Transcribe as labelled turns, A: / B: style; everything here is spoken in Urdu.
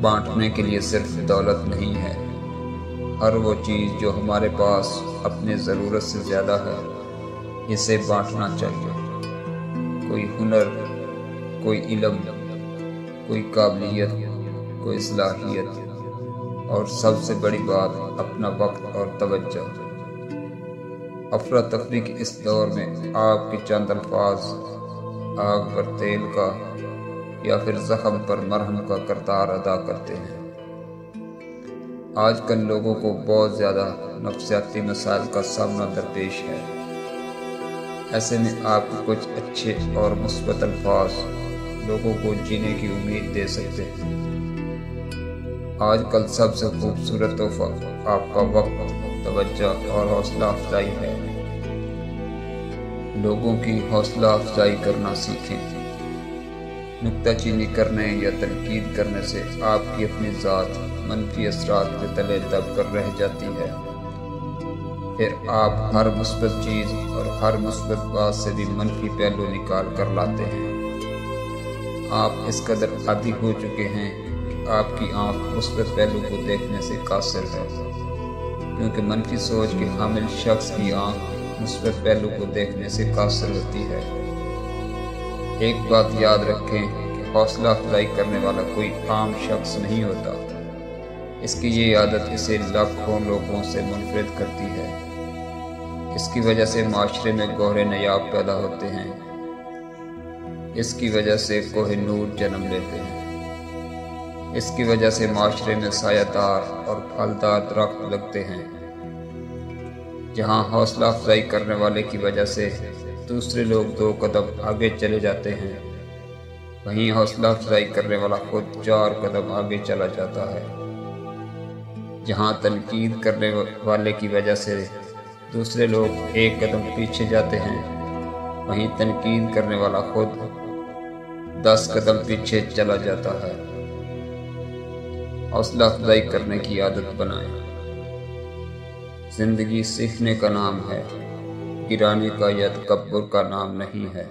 A: بانٹنے کے لیے صرف دولت نہیں ہے، ہر وہ چیز جو ہمارے پاس اپنے ضرورت سے زیادہ ہے اسے بانٹنا چاہیے۔ کوئی ہنر، کوئی علم، کوئی قابلیت، کوئی صلاحیت، اور سب سے بڑی بات اپنا وقت اور توجہ۔ افراتفری کے اس دور میں آپ کے چند الفاظ آگ پر تیل کا یا پھر زخم پر مرہم کا کردار ادا کرتے ہیں۔ آج کل لوگوں کو بہت زیادہ نفسیاتی مسائل کا سامنا درپیش ہے۔ ایسے میں آپ کے کچھ اچھے اور مثبت الفاظ لوگوں کو جینے کی امید دے سکتے ہیں۔ آج کل سب سے خوبصورت تحفہ آپ کا وقت، توجہ اور حوصلہ افزائی ہے۔ لوگوں کی حوصلہ افزائی کرنا سیکھیں۔ نکتہ چینی کرنے یا تنقید کرنے سے آپ کی اپنی ذات منفی اثرات کے تلے دب کر رہ جاتی ہے۔ پھر آپ ہر مثبت چیز اور ہر مثبت بات سے بھی منفی پہلو نکال کر لاتے ہیں۔ آپ اس قدر عادی ہو چکے ہیں کہ آپ کی آنکھ مثبت پہلو کو دیکھنے سے قاصر ہے، کیونکہ منفی سوچ کے حامل شخص کی آنکھ مثبت پہلو کو دیکھنے سے قاصر ہوتی ہے۔ ایک بات یاد رکھیں کہ حوصلہ افزائی کرنے والا کوئی عام شخص نہیں ہوتا، اس کی یہ عادت اسے لاکھوں لوگوں سے منفرد کرتی ہے۔ اس کی وجہ سے معاشرے میں گوہر نیاب پیدا ہوتے ہیں، اس کی وجہ سے کوہ نور جنم لیتے ہیں، اس کی وجہ سے معاشرے میں سایہ دار اور پھلدار درخت لگتے ہیں۔ جہاں حوصلہ افزائی کرنے والے کی وجہ سے دوسرے لوگ 2 قدم آگے چلے جاتے ہیں، وہیں حوصلہ افزائی کرنے والا خود 4 قدم آگے چلا جاتا ہے۔ جہاں تنقید کرنے والے کی وجہ سے دوسرے لوگ 1 قدم پیچھے جاتے ہیں، وہیں تنقید کرنے والا خود 10 قدم پیچھے چلا جاتا ہے۔ حوصلہ افزائی کرنے کی عادت بنائیں۔ زندگی سیکھنے کا نام ہے، گرانے کا یا تکبر کا نام نہیں ہے۔